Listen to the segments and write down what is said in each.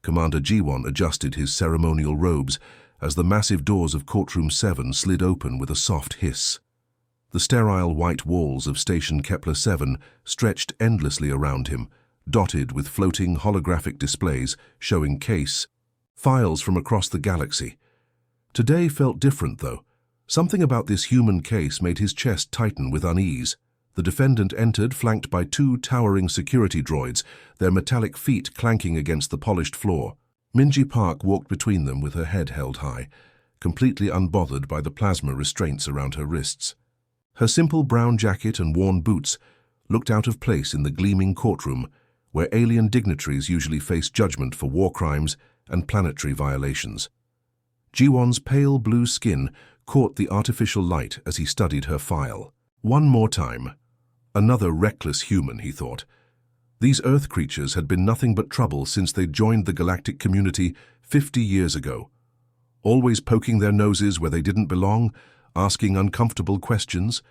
Commander G1 adjusted his ceremonial robes as the massive doors of Courtroom 7 slid open with a soft hiss. The sterile white walls of Station Kepler 7 stretched endlessly around him, dotted with floating holographic displays showing case files from across the galaxy. Today felt different, though. Something about this human case made his chest tighten with unease. The defendant entered, flanked by two towering security droids, their metallic feet clanking against the polished floor. Minji Park walked between them with her head held high, completely unbothered by the plasma restraints around her wrists. Her simple brown jacket and worn boots looked out of place in the gleaming courtroom, where alien dignitaries usually face judgment for war crimes and planetary violations. G1's pale blue skin caught the artificial light as he studied her file. One more time. Another reckless human, he thought. These Earth creatures had been nothing but trouble since they joined the galactic community 50 years ago. Always poking their noses where they didn't belong, asking uncomfortable questions,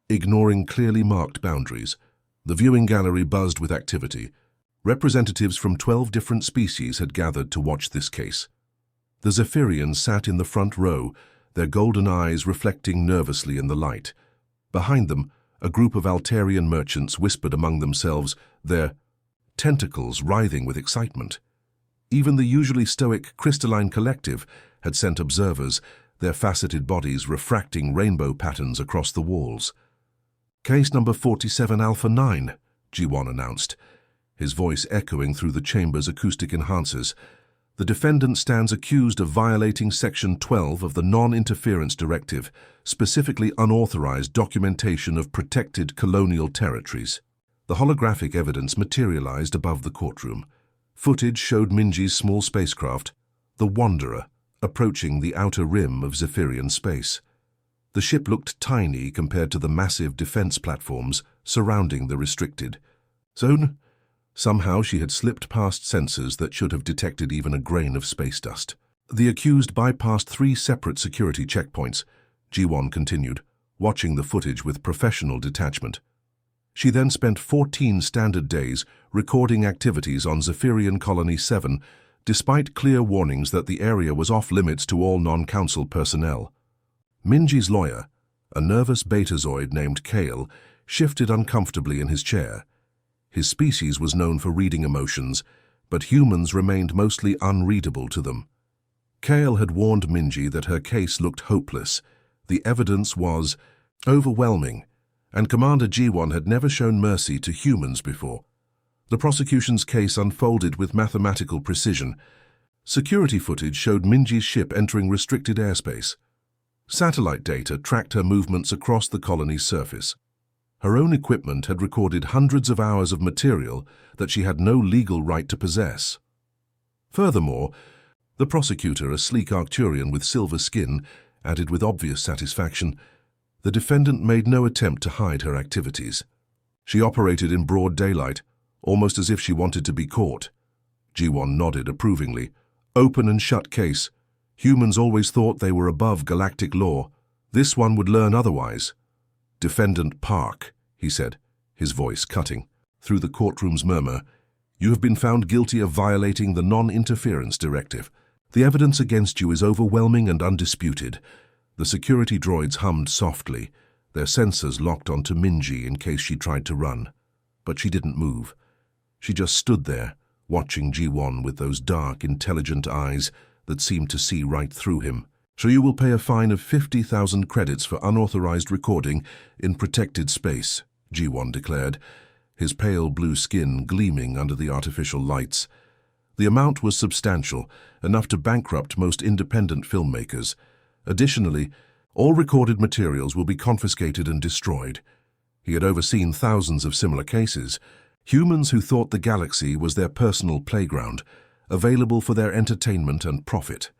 ignoring clearly marked boundaries. The viewing gallery buzzed with activity. Representatives from 12 different species had gathered to watch this case. The Zephyrians sat in the front row, their golden eyes reflecting nervously in the light. Behind them, a group of Altarian merchants whispered among themselves, their tentacles writhing with excitement. Even the usually stoic crystalline collective had sent observers, their faceted bodies refracting rainbow patterns across the walls. Case number 47 Alpha 9, G1 announced, his voice echoing through the chamber's acoustic enhancers. The defendant stands accused of violating Section 12 of the Non-Interference Directive, specifically unauthorized documentation of protected colonial territories. The holographic evidence materialized above the courtroom. Footage showed Minji's small spacecraft, the Wanderer, approaching the outer rim of Zephyrian space. The ship looked tiny compared to the massive defense platforms surrounding the restricted zone. Somehow she had slipped past sensors that should have detected even a grain of space dust. The accused bypassed 3 separate security checkpoints, G1 continued, watching the footage with professional detachment. She then spent 14 standard days recording activities on Zephyrian Colony 7, despite clear warnings that the area was off-limits to all non-council personnel. Minji's lawyer, a nervous betazoid named Kale, shifted uncomfortably in his chair. His species was known for reading emotions, but humans remained mostly unreadable to them. Kale had warned Minji that her case looked hopeless. The evidence was overwhelming, and Commander G1 had never shown mercy to humans before. The prosecution's case unfolded with mathematical precision. Security footage showed Minji's ship entering restricted airspace. Satellite data tracked her movements across the colony's surface. Her own equipment had recorded hundreds of hours of material that she had no legal right to possess. Furthermore, the prosecutor, a sleek Arcturian with silver skin, added with obvious satisfaction, the defendant made no attempt to hide her activities. She operated in broad daylight, almost as if she wanted to be caught. G1 nodded approvingly. Open and shut case. Humans always thought they were above galactic law. This one would learn otherwise. Defendant Park, he said, his voice cutting through the courtroom's murmur, you have been found guilty of violating the Non-Interference Directive. The evidence against you is overwhelming and undisputed. The security droids hummed softly, their sensors locked onto Minji in case she tried to run. But she didn't move. She just stood there, watching G1 with those dark, intelligent eyes that seemed to see right through him. So you will pay a fine of 50,000 credits for unauthorized recording in protected space, G1 declared, his pale blue skin gleaming under the artificial lights. The amount was substantial, enough to bankrupt most independent filmmakers. Additionally, all recorded materials will be confiscated and destroyed. He had overseen thousands of similar cases, humans who thought the galaxy was their personal playground, available for their entertainment and profit.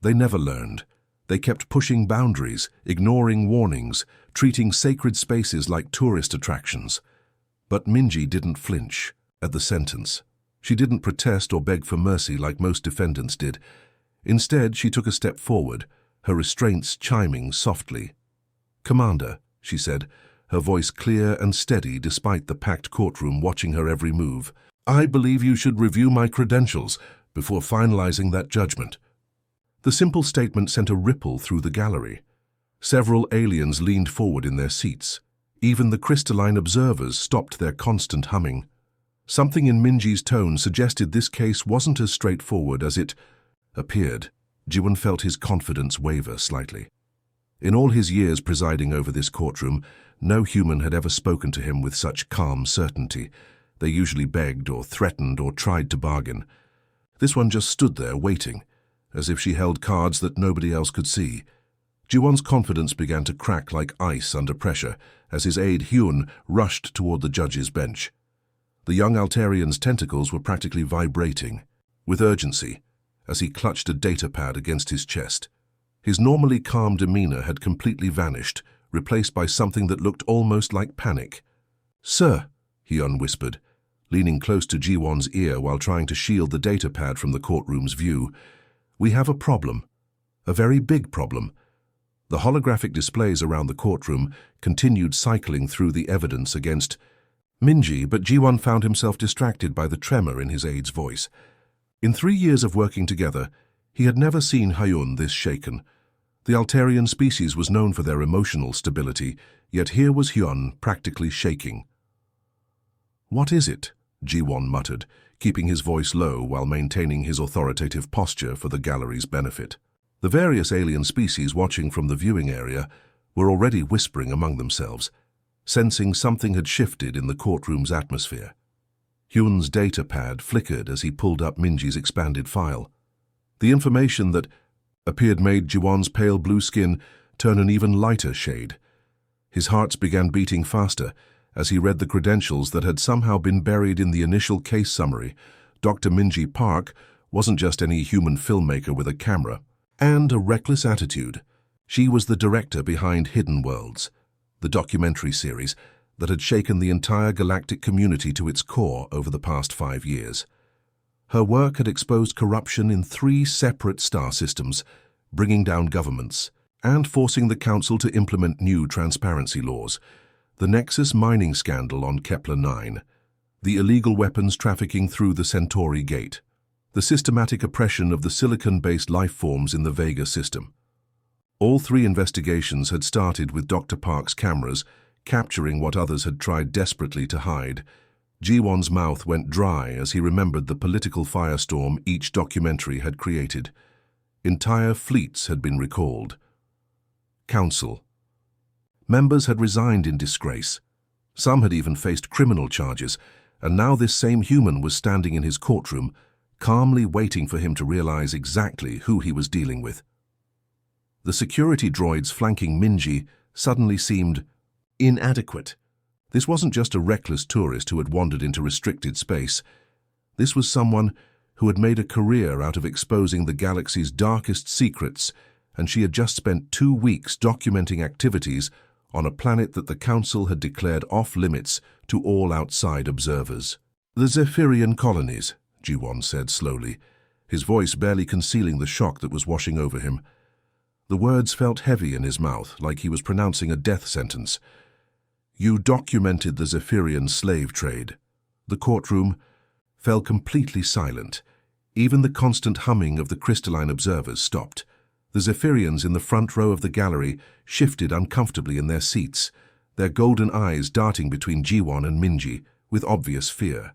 They never learned. They kept pushing boundaries, ignoring warnings, treating sacred spaces like tourist attractions. But Minji didn't flinch at the sentence. She didn't protest or beg for mercy like most defendants did. Instead, she took a step forward, her restraints chiming softly. "Commander," she said, her voice clear and steady despite the packed courtroom watching her every move, "I believe you should review my credentials before finalizing that judgment. The simple statement sent a ripple through the gallery. Several aliens leaned forward in their seats. Even the crystalline observers stopped their constant humming. Something in Minji's tone suggested this case wasn't as straightforward as it appeared. Ji-won felt his confidence waver slightly. In all his years presiding over this courtroom, no human had ever spoken to him with such calm certainty. They usually begged or threatened or tried to bargain. This one just stood there waiting, as if she held cards that nobody else could see. Ji-won's confidence began to crack like ice under pressure as his aide Hyun rushed toward the judge's bench. The young Altarian's tentacles were practically vibrating with urgency as he clutched a datapad against his chest. His normally calm demeanor had completely vanished, replaced by something that looked almost like panic. "Sir," Hyun whispered, leaning close to Ji-won's ear while trying to shield the datapad from the courtroom's view, "we have a problem. A very big problem." The holographic displays around the courtroom continued cycling through the evidence against Minji, but Ji-won found himself distracted by the tremor in his aide's voice. In 3 years of working together, he had never seen Hyun this shaken. The Altarian species was known for their emotional stability, yet here was Hyun practically shaking. "What is it?" Ji-won muttered, keeping his voice low while maintaining his authoritative posture for the gallery's benefit. The various alien species watching from the viewing area were already whispering among themselves, sensing something had shifted in the courtroom's atmosphere. Hyun's datapad flickered as he pulled up Minji's expanded file. The information that appeared made Ji-won's pale blue skin turn an even lighter shade. His heart began beating faster as he read the credentials that had somehow been buried in the initial case summary. Dr. Minji Park wasn't just any human filmmaker with a camera and a reckless attitude. She was the director behind Hidden Worlds, the documentary series that had shaken the entire galactic community to its core over the past 5 years. Her work had exposed corruption in 3 separate star systems, bringing down governments and forcing the Council to implement new transparency laws. The Nexus mining scandal on Kepler-9, the illegal weapons trafficking through the Centauri Gate, the systematic oppression of the silicon-based life forms in the Vega system. All 3 investigations had started with Dr. Park's cameras capturing what others had tried desperately to hide. Ji-won's mouth went dry as he remembered the political firestorm each documentary had created. Entire fleets had been recalled. Council. Members had resigned in disgrace. Some had even faced criminal charges, and now this same human was standing in his courtroom, calmly waiting for him to realize exactly who he was dealing with. The security droids flanking Minji suddenly seemed inadequate. This wasn't just a reckless tourist who had wandered into restricted space. This was someone who had made a career out of exposing the galaxy's darkest secrets, and she had just spent 2 weeks documenting activities on a planet that the Council had declared off-limits to all outside observers. "The Zephyrian colonies," Ji-won said slowly, his voice barely concealing the shock that was washing over him. The words felt heavy in his mouth, like he was pronouncing a death sentence. "You documented the Zephyrian slave trade." The courtroom fell completely silent. Even the constant humming of the crystalline observers stopped. The Zephyrians in the front row of the gallery shifted uncomfortably in their seats, their golden eyes darting between Ji-won and Minji with obvious fear.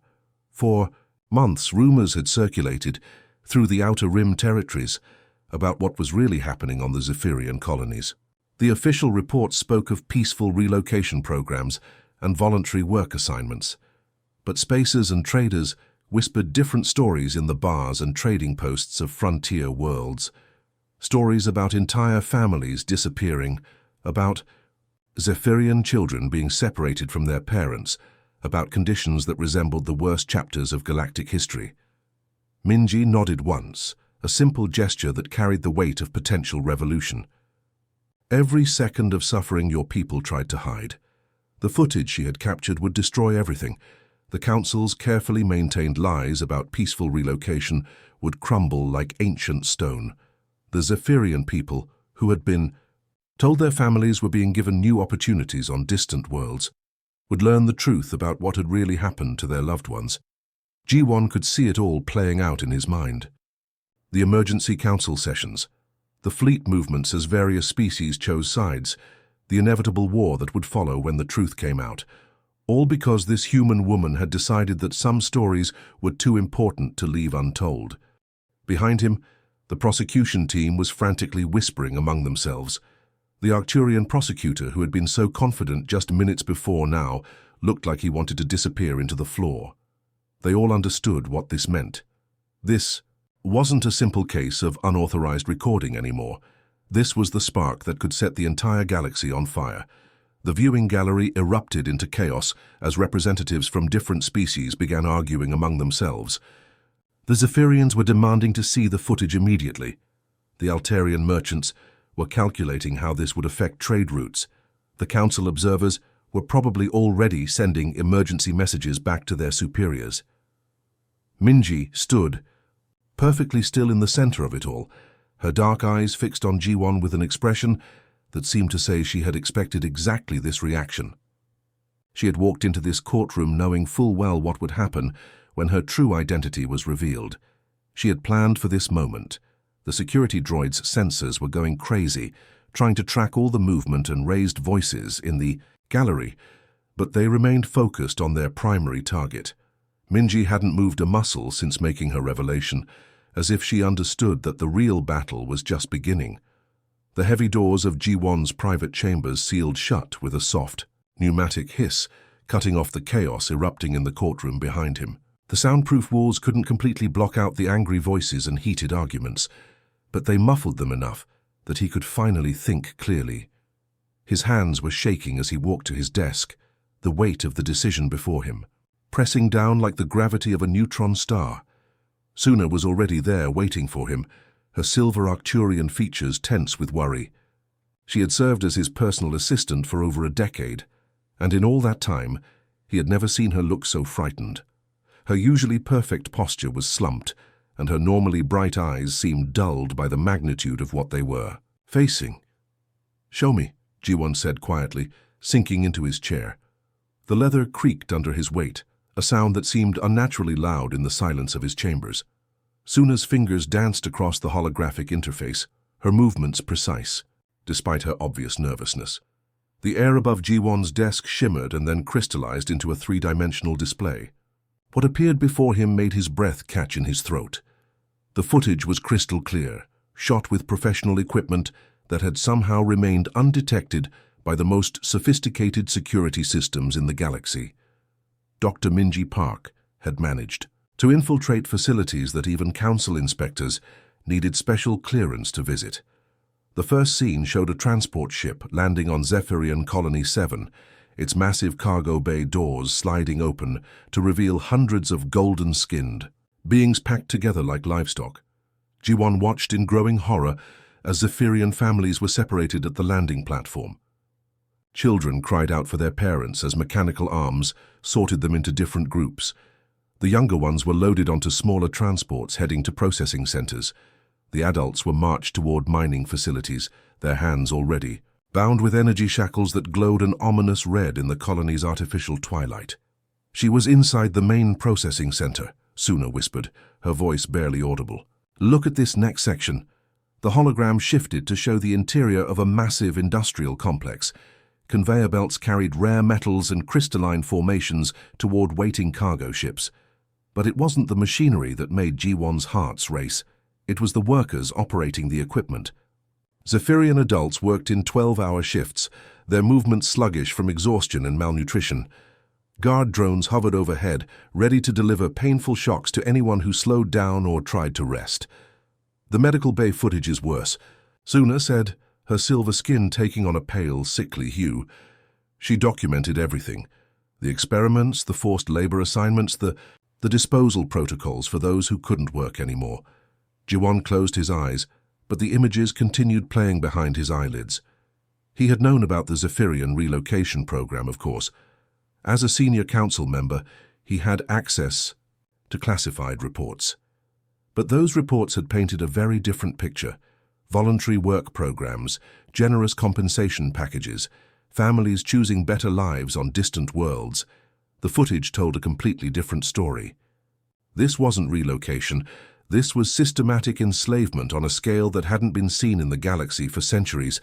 For months, rumors had circulated through the Outer Rim territories about what was really happening on the Zephyrian colonies. The official reports spoke of peaceful relocation programs and voluntary work assignments. But spacers and traders whispered different stories in the bars and trading posts of frontier worlds. Stories about entire families disappearing, about Zephyrian children being separated from their parents, about conditions that resembled the worst chapters of galactic history. Minji nodded once, a simple gesture that carried the weight of potential revolution. Every second of suffering your people tried to hide. The footage she had captured would destroy everything. The Council's carefully maintained lies about peaceful relocation would crumble like ancient stone. The Zephyrian people, who had been told their families were being given new opportunities on distant worlds, would learn the truth about what had really happened to their loved ones. G1 could see it all playing out in his mind. The emergency council sessions, the fleet movements as various species chose sides, the inevitable war that would follow when the truth came out, all because this human woman had decided that some stories were too important to leave untold. Behind him, the prosecution team was frantically whispering among themselves. The Arcturian prosecutor, who had been so confident just minutes before now, looked like he wanted to disappear into the floor. They all understood what this meant. This wasn't a simple case of unauthorized recording anymore. This was the spark that could set the entire galaxy on fire. The viewing gallery erupted into chaos as representatives from different species began arguing among themselves. The Zephyrians were demanding to see the footage immediately. The Altarian merchants were calculating how this would affect trade routes. The council observers were probably already sending emergency messages back to their superiors. Minji stood, perfectly still in the center of it all, her dark eyes fixed on G1 with an expression that seemed to say she had expected exactly this reaction. She had walked into this courtroom knowing full well what would happen when her true identity was revealed. She had planned for this moment. The security droid's sensors were going crazy, trying to track all the movement and raised voices in the gallery, but they remained focused on their primary target. Minji hadn't moved a muscle since making her revelation, as if she understood that the real battle was just beginning. The heavy doors of G1's private chambers sealed shut with a soft, pneumatic hiss, cutting off the chaos erupting in the courtroom behind him. The soundproof walls couldn't completely block out the angry voices and heated arguments, but they muffled them enough that he could finally think clearly. His hands were shaking as he walked to his desk, the weight of the decision before him, pressing down like the gravity of a neutron star. Suna was already there waiting for him, her silver Arcturian features tense with worry. She had served as his personal assistant for over a decade, and in all that time, he had never seen her look so frightened. Her usually perfect posture was slumped, and her normally bright eyes seemed dulled by the magnitude of what they were facing. "Show me," G1 said quietly, sinking into his chair. The leather creaked under his weight, a sound that seemed unnaturally loud in the silence of his chambers. Suna's fingers danced across the holographic interface, her movements precise, despite her obvious nervousness. The air above G1's desk shimmered and then crystallized into a three-dimensional display. What appeared before him made his breath catch in his throat. The footage was crystal clear, shot with professional equipment that had somehow remained undetected by the most sophisticated security systems in the galaxy. Dr. Minji Park had managed to infiltrate facilities that even council inspectors needed special clearance to visit. The first scene showed a transport ship landing on Zephyrian Colony 7, its massive cargo bay doors sliding open to reveal hundreds of golden-skinned beings packed together like livestock. G1 watched in growing horror as Zephyrian families were separated at the landing platform. Children cried out for their parents as mechanical arms sorted them into different groups. The younger ones were loaded onto smaller transports heading to processing centers. The adults were marched toward mining facilities, their hands already bound with energy shackles that glowed an ominous red in the colony's artificial twilight. She was inside the main processing center, Suna whispered, her voice barely audible. "Look at this next section." The hologram shifted to show the interior of a massive industrial complex. Conveyor belts carried rare metals and crystalline formations toward waiting cargo ships. But it wasn't the machinery that made G1's hearts race. It was the workers operating the equipment. Zephyrian adults worked in 12-hour shifts, their movements sluggish from exhaustion and malnutrition. Guard drones hovered overhead, ready to deliver painful shocks to anyone who slowed down or tried to rest. The medical bay footage is worse, Suna said, her silver skin taking on a pale, sickly hue. She documented everything. The experiments, the forced labor assignments, the disposal protocols for those who couldn't work anymore. G1 closed his eyes, but the images continued playing behind his eyelids. He had known about the Zephyrian relocation program, of course. As a senior council member, he had access to classified reports. But those reports had painted a very different picture. Voluntary work programs, generous compensation packages, families choosing better lives on distant worlds. The footage told a completely different story. This wasn't relocation. This was systematic enslavement on a scale that hadn't been seen in the galaxy for centuries.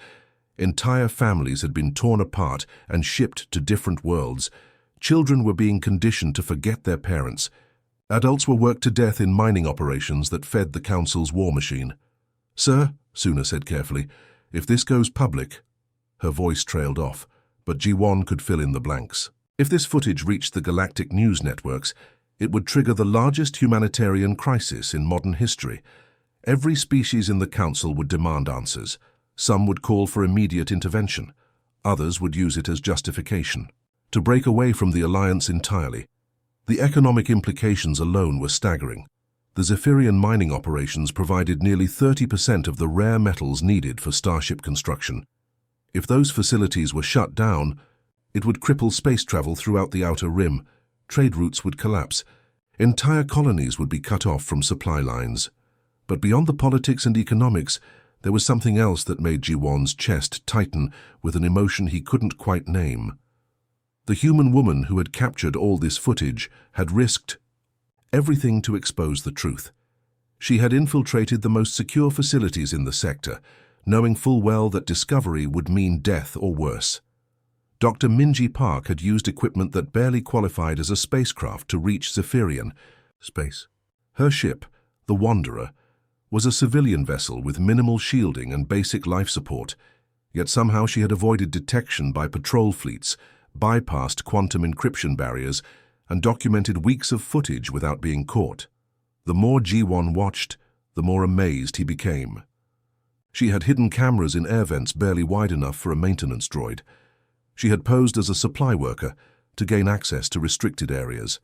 Entire families had been torn apart and shipped to different worlds. Children were being conditioned to forget their parents. Adults were worked to death in mining operations that fed the Council's war machine. "Sir," Suna said carefully, "if this goes public—" Her voice trailed off, but Ji-won could fill in the blanks. "If this footage reached the galactic news networks, it would trigger the largest humanitarian crisis in modern history. Every species in the Council would demand answers. Some would call for immediate intervention. Others would use it as justification to break away from the alliance entirely. The economic implications alone were staggering. The Zephyrian mining operations provided nearly 30% of the rare metals needed for starship construction. If those facilities were shut down, it would cripple space travel throughout the outer rim. Trade routes would collapse. Entire colonies would be cut off from supply lines. But beyond the politics and economics, there was something else that made Ji-won's chest tighten with an emotion he couldn't quite name. The human woman who had captured all this footage had risked everything to expose the truth. She had infiltrated the most secure facilities in the sector, knowing full well that discovery would mean death or worse. Dr. Minji Park had used equipment that barely qualified as a spacecraft to reach Zephyrian space. Her ship, the Wanderer, was a civilian vessel with minimal shielding and basic life support, yet somehow she had avoided detection by patrol fleets, bypassed quantum encryption barriers, and documented weeks of footage without being caught. The more Ji-won watched, the more amazed he became. She had hidden cameras in air vents barely wide enough for a maintenance droid. She had posed as a supply worker to gain access to restricted areas.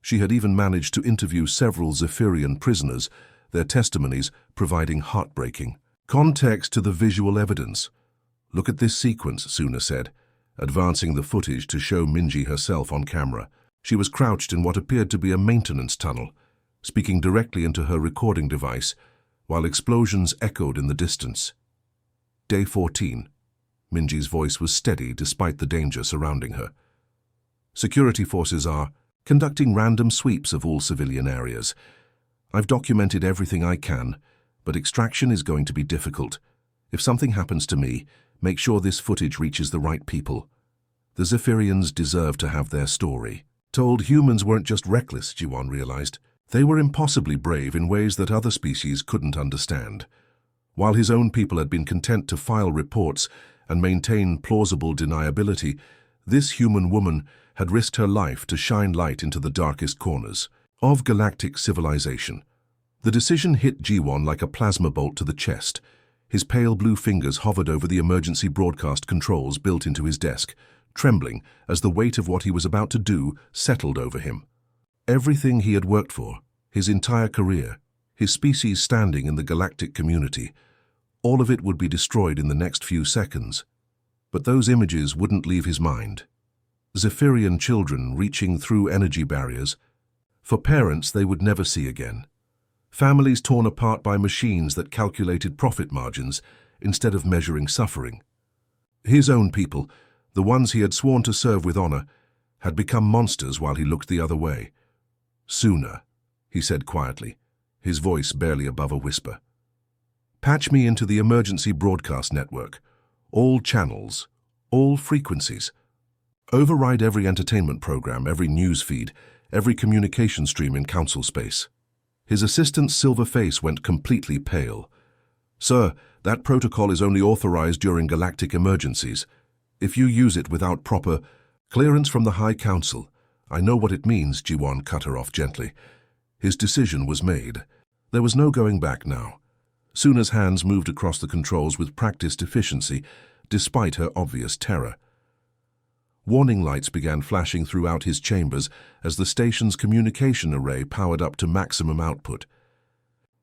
She had even managed to interview several Zephyrian prisoners, their testimonies providing heartbreaking context to the visual evidence. "Look at this sequence," Suna said, advancing the footage to show Minji herself on camera. She was crouched in what appeared to be a maintenance tunnel, speaking directly into her recording device, while explosions echoed in the distance. Day 14. Minji's voice was steady despite the danger surrounding her. "Security forces are conducting random sweeps of all civilian areas. I've documented everything I can, but extraction is going to be difficult. If something happens to me, make sure this footage reaches the right people. The Zephyrians deserve to have their story." Told humans weren't just reckless, Ji-won realized. They were impossibly brave in ways that other species couldn't understand. While his own people had been content to file reports and maintain plausible deniability, this human woman had risked her life to shine light into the darkest corners of galactic civilization. The decision hit Ji-won like a plasma bolt to the chest. His pale blue fingers hovered over the emergency broadcast controls built into his desk, trembling as the weight of what he was about to do settled over him. Everything he had worked for, his entire career, his species standing in the galactic community, all of it would be destroyed in the next few seconds. But those images wouldn't leave his mind. Zephyrian children reaching through energy barriers, for parents they would never see again. Families torn apart by machines that calculated profit margins instead of measuring suffering. His own people, the ones he had sworn to serve with honor, had become monsters while he looked the other way. "Sooner," he said quietly, his voice barely above a whisper. "Patch me into the emergency broadcast network. All channels, all frequencies. Override every entertainment program, every news feed, every communication stream in council space." His assistant's silver face went completely pale. "Sir, that protocol is only authorized during galactic emergencies. If you use it without proper clearance from the High Council—" "I know what it means," Ji-won cut her off gently. His decision was made. There was no going back now. Suna's hands moved across the controls with practiced efficiency, despite her obvious terror. Warning lights began flashing throughout his chambers as the station's communication array powered up to maximum output.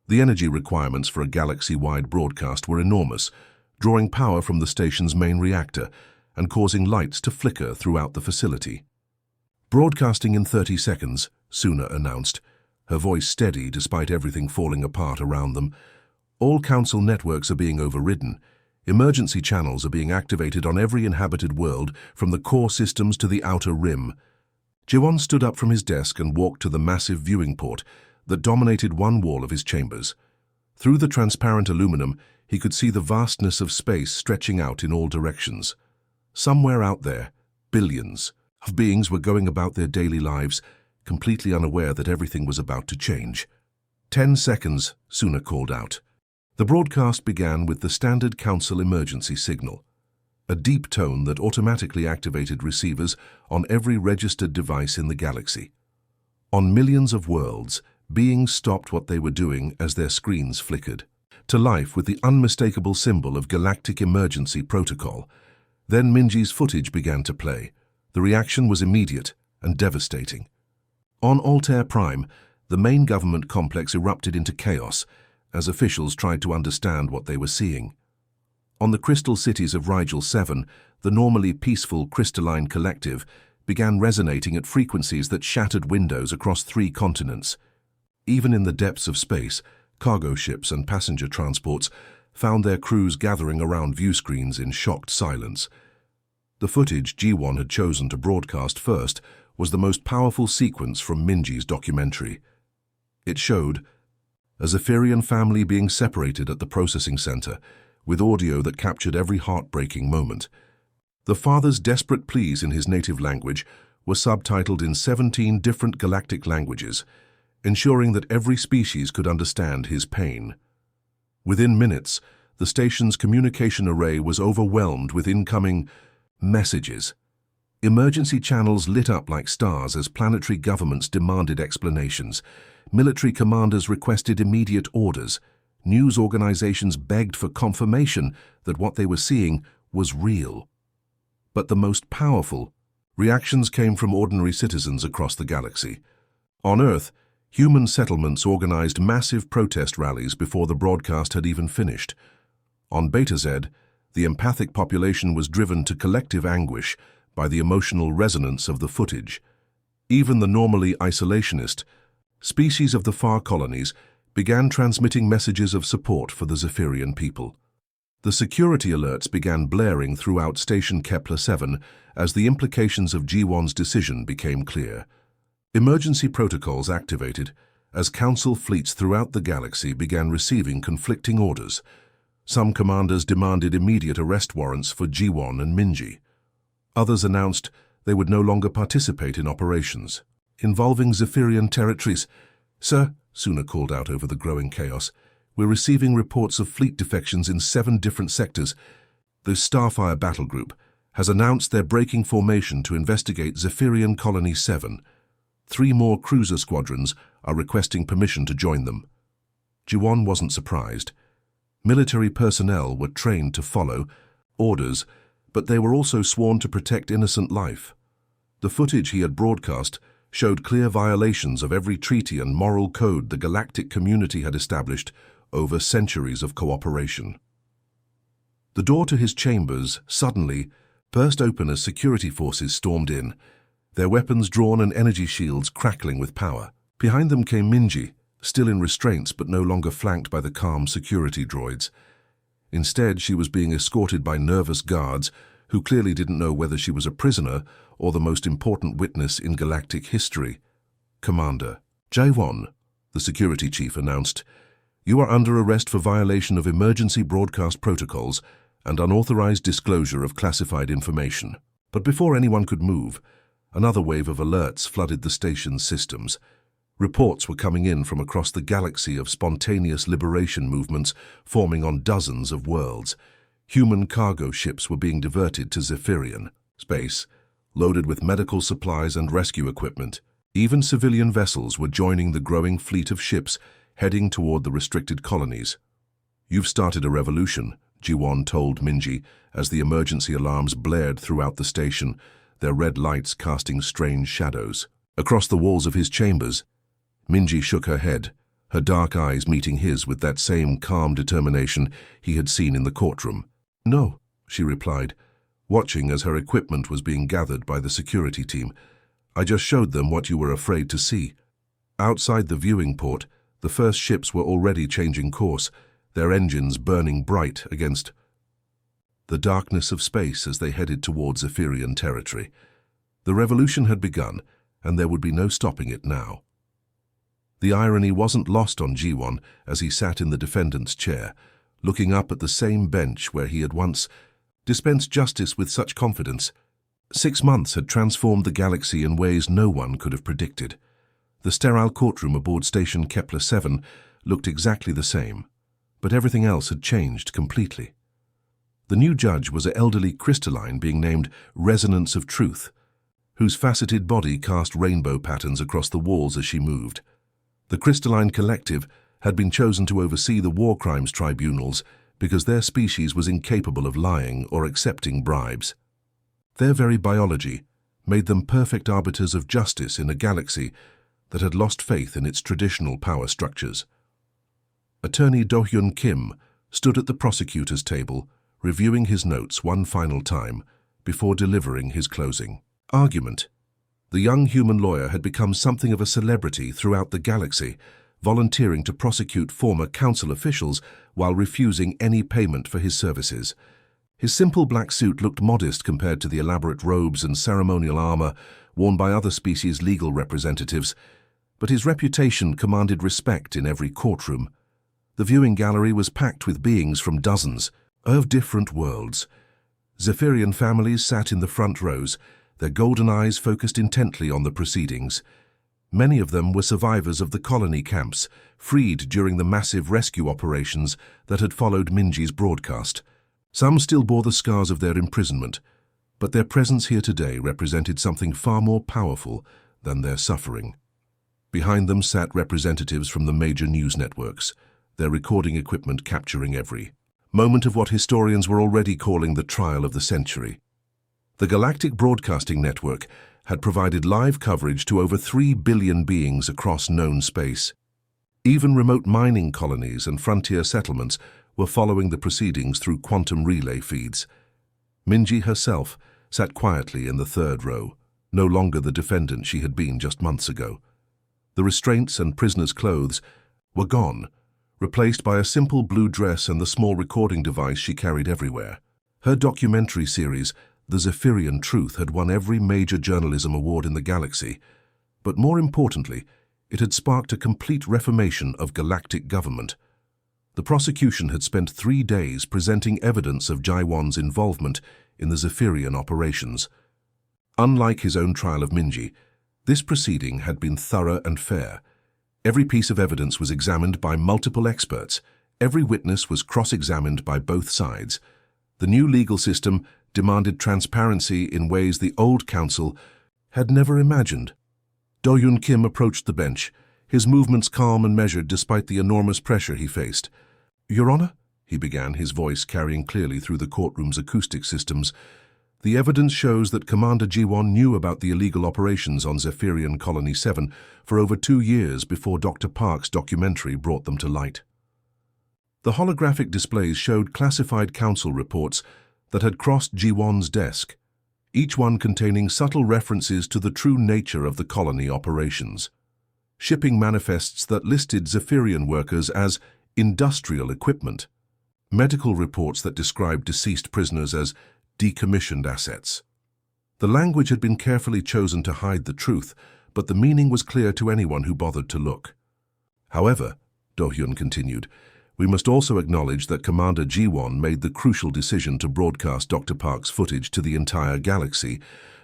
The energy requirements for a galaxy-wide broadcast were enormous, drawing power from the station's main reactor and causing lights to flicker throughout the facility. "Broadcasting in 30 seconds, Suna announced, her voice steady despite everything falling apart around them. "All council networks are being overridden. Emergency channels are being activated on every inhabited world, from the core systems to the outer rim. Jiwon stood up from his desk and walked to the massive viewing port that dominated one wall of his chambers. Through the transparent aluminum, he could see the vastness of space stretching out in all directions. Somewhere out there, billions of beings were going about their daily lives, completely unaware that everything was about to change. 10 seconds, Suna called out. The broadcast began with the standard council emergency signal, a deep tone that automatically activated receivers on every registered device in the galaxy. On millions of worlds, beings stopped what they were doing as their screens flickered to life with the unmistakable symbol of Galactic Emergency Protocol. Then Minji's footage began to play. The reaction was immediate and devastating. On Altair Prime, the main government complex erupted into chaos as officials tried to understand what they were seeing. On the crystal cities of Rigel 7, the normally peaceful crystalline collective began resonating at frequencies that shattered windows across 3 continents. Even in the depths of space, cargo ships and passenger transports found their crews gathering around viewscreens in shocked silence. The footage Jiwon had chosen to broadcast first was the most powerful sequence from Minji's documentary. It showed a Zephyrian family being separated at the processing center, with audio that captured every heartbreaking moment. The father's desperate pleas in his native language were subtitled in 17 different galactic languages, ensuring that every species could understand his pain. Within minutes, the station's communication array was overwhelmed with incoming messages. Emergency channels lit up like stars as planetary governments demanded explanations. Military commanders requested immediate orders. News organizations begged for confirmation that what they were seeing was real. But the most powerful reactions came from ordinary citizens across the galaxy. On Earth, human settlements organized massive protest rallies before the broadcast had even finished. On Beta Z, the empathic population was driven to collective anguish by the emotional resonance of the footage. Even the normally isolationist species of the far colonies began transmitting messages of support for the Zephyrian people. The security alerts began blaring throughout Station Kepler 7 as the implications of Jiwon's decision became clear. Emergency protocols activated as council fleets throughout the galaxy began receiving conflicting orders. Some commanders demanded immediate arrest warrants for Jiwon and Minji. Others announced they would no longer participate in operations involving Zephyrian territories. "Sir," Suna called out over the growing chaos, "we're receiving reports of fleet defections in 7 different sectors. The Starfire battle group has announced they're breaking formation to investigate Zephyrian Colony 7. 3 more cruiser squadrons are requesting permission to join them." Jiwon wasn't surprised. Military personnel were trained to follow orders, but they were also sworn to protect innocent life. The footage he had broadcast showed clear violations of every treaty and moral code the galactic community had established over centuries of cooperation. The door to his chambers suddenly burst open as security forces stormed in, their weapons drawn and energy shields crackling with power. Behind them came Minji, still in restraints but no longer flanked by the calm security droids. Instead, she was being escorted by nervous guards who clearly didn't know whether she was a prisoner or the most important witness in galactic history. "Commander Jiwon," the security chief announced, "you are under arrest for violation of emergency broadcast protocols and unauthorized disclosure of classified information." But before anyone could move, another wave of alerts flooded the station's systems. Reports were coming in from across the galaxy of spontaneous liberation movements forming on dozens of worlds. Human cargo ships were being diverted to Zephyrian space, loaded with medical supplies and rescue equipment. Even civilian vessels were joining the growing fleet of ships heading toward the restricted colonies. "You've started a revolution," Jiwon told Minji as the emergency alarms blared throughout the station, their red lights casting strange shadows. Across the walls of his chambers, Minji shook her head, her dark eyes meeting his with that same calm determination he had seen in the courtroom. "No," she replied, watching as her equipment was being gathered by the security team. "I just showed them what you were afraid to see." Outside the viewing port, the first ships were already changing course, their engines burning bright against the darkness of space as they headed towards Zephyrian territory. The revolution had begun, and there would be no stopping it now. The irony wasn't lost on G1 as he sat in the defendant's chair, looking up at the same bench where he had once dispensed justice with such confidence. 6 months had transformed the galaxy in ways no one could have predicted. The sterile courtroom aboard station Kepler 7 looked exactly the same, but everything else had changed completely. The new judge was an elderly crystalline being named Resonance of Truth, whose faceted body cast rainbow patterns across the walls as she moved. The crystalline collective had been chosen to oversee the war crimes tribunals because their species was incapable of lying or accepting bribes. Their very biology made them perfect arbiters of justice in a galaxy that had lost faith in its traditional power structures. Attorney Do-hyun Kim stood at the prosecutor's table, reviewing his notes one final time before delivering his closing argument. The young human lawyer had become something of a celebrity throughout the galaxy, volunteering to prosecute former council officials while refusing any payment for his services. His simple black suit looked modest compared to the elaborate robes and ceremonial armor worn by other species' legal representatives, but his reputation commanded respect in every courtroom. The viewing gallery was packed with beings from dozens of different worlds. Zephyrian families sat in the front rows, their golden eyes focused intently on the proceedings. Many of them were survivors of the colony camps, freed during the massive rescue operations that had followed Minji's broadcast. Some still bore the scars of their imprisonment, but their presence here today represented something far more powerful than their suffering. Behind them sat representatives from the major news networks, their recording equipment capturing every moment of what historians were already calling the trial of the century. The Galactic Broadcasting Network had provided live coverage to over 3 billion beings across known space. Even remote mining colonies and frontier settlements were following the proceedings through quantum relay feeds. Minji herself sat quietly in the third row, no longer the defendant she had been just months ago. The restraints and prisoner's clothes were gone, replaced by a simple blue dress and the small recording device she carried everywhere. Her documentary series, The Zephyrian Truth, had won every major journalism award in the galaxy, but more importantly, it had sparked a complete reformation of galactic government. The prosecution had spent 3 days presenting evidence of Jaiwan's involvement in the Zephyrian operations. Unlike his own trial of Minji, this proceeding had been thorough and fair. Every piece of evidence was examined by multiple experts. Every witness was cross-examined by both sides. The new legal system demanded transparency in ways the old council had never imagined. Do-hyun Kim approached the bench, his movements calm and measured despite the enormous pressure he faced. "Your Honor," he began, his voice carrying clearly through the courtroom's acoustic systems, "the evidence shows that Commander G1 knew about the illegal operations on Zephyrian Colony 7 for over 2 years before Dr. Park's documentary brought them to light." The holographic displays showed classified council reports that had crossed G1's desk, each one containing subtle references to the true nature of the colony operations. Shipping manifests that listed Zephyrian workers as industrial equipment, medical reports that described deceased prisoners as decommissioned assets. The language had been carefully chosen to hide the truth, but the meaning was clear to anyone who bothered to look. "However," Do-hyun continued, "we must also acknowledge that Commander G1 made the crucial decision to broadcast Dr. Park's footage to the entire galaxy,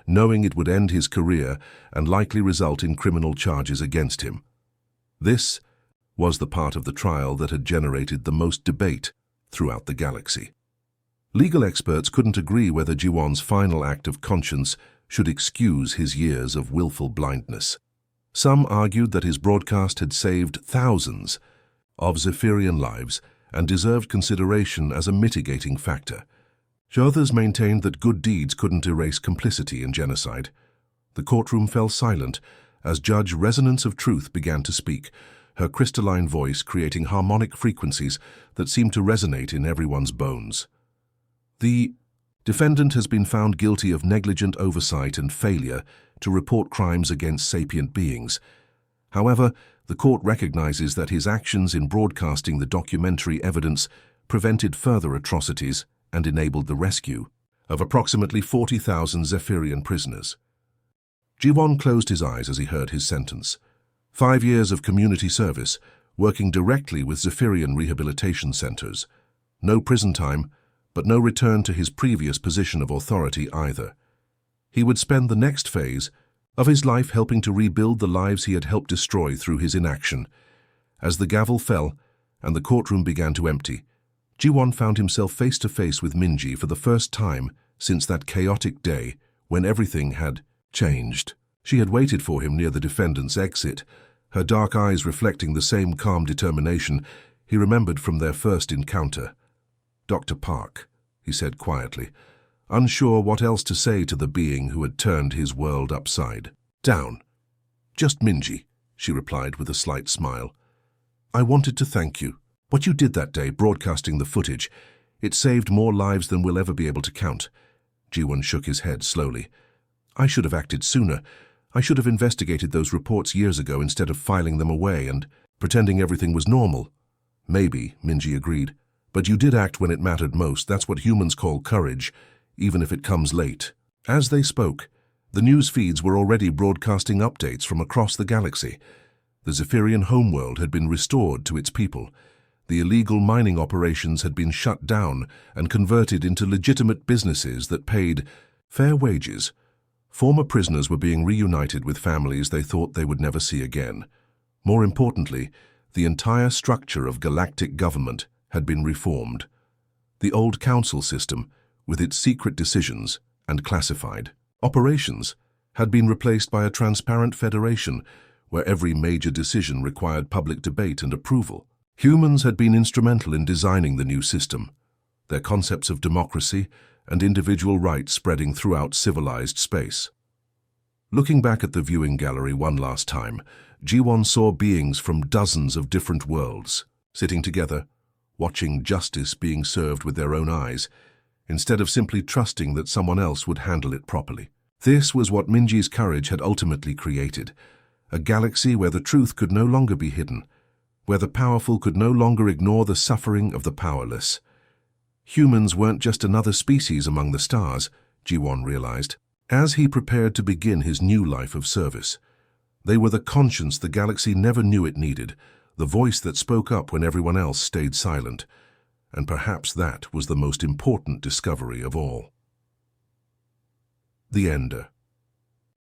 knowing it would end his career and likely result in criminal charges against him. This was the part of the trial that had generated the most debate throughout the galaxy. Legal experts couldn't agree whether G1's final act of conscience should excuse his years of willful blindness. Some argued that his broadcast had saved thousands of Zephyrian lives and deserved consideration as a mitigating factor. Others maintained that good deeds couldn't erase complicity in genocide. The courtroom fell silent as Judge Resonance of Truth began to speak, her crystalline voice creating harmonic frequencies that seemed to resonate in everyone's bones. "The defendant has been found guilty of negligent oversight and failure to report crimes against sapient beings. However, the court recognizes that his actions in broadcasting the documentary evidence prevented further atrocities and enabled the rescue of approximately 40,000 Zephyrian prisoners. Ji-won closed his eyes as he heard his sentence. 5 years of community service, working directly with Zephyrian rehabilitation centers. No prison time, but no return to his previous position of authority either. He would spend the next phase of his life helping to rebuild the lives he had helped destroy through his inaction. As the gavel fell and the courtroom began to empty, Ji-won found himself face to face with Minji for the first time since that chaotic day when everything had changed. She had waited for him near the defendant's exit, her dark eyes reflecting the same calm determination he remembered from their first encounter. "Dr. Park," he said quietly, unsure what else to say to the being who had turned his world upside down. "Just Minji," she replied with a slight smile. "I wanted to thank you. What you did that day, broadcasting the footage, it saved more lives than we'll ever be able to count." Ji-won shook his head slowly. "I should have acted sooner. I should have investigated those reports years ago instead of filing them away and pretending everything was normal." "Maybe," Minji agreed. "But you did act when it mattered most. That's what humans call courage, even if it comes late." As they spoke, the news feeds were already broadcasting updates from across the galaxy. The Zephyrian homeworld had been restored to its people. The illegal mining operations had been shut down and converted into legitimate businesses that paid fair wages. Former prisoners were being reunited with families they thought they would never see again. More importantly, the entire structure of galactic government had been reformed. The old council system, with its secret decisions and classified operations, had been replaced by a transparent federation where every major decision required public debate and approval. Humans had been instrumental in designing the new system, their concepts of democracy and individual rights spreading throughout civilized space. Looking back at the viewing gallery one last time, Ji-won saw beings from dozens of different worlds, sitting together, watching justice being served with their own eyes, instead of simply trusting that someone else would handle it properly. This was what Minji's courage had ultimately created, a galaxy where the truth could no longer be hidden, where the powerful could no longer ignore the suffering of the powerless. Humans weren't just another species among the stars, Ji-won realized, as he prepared to begin his new life of service. They were the conscience the galaxy never knew it needed, the voice that spoke up when everyone else stayed silent. And perhaps that was the most important discovery of all. The Ender.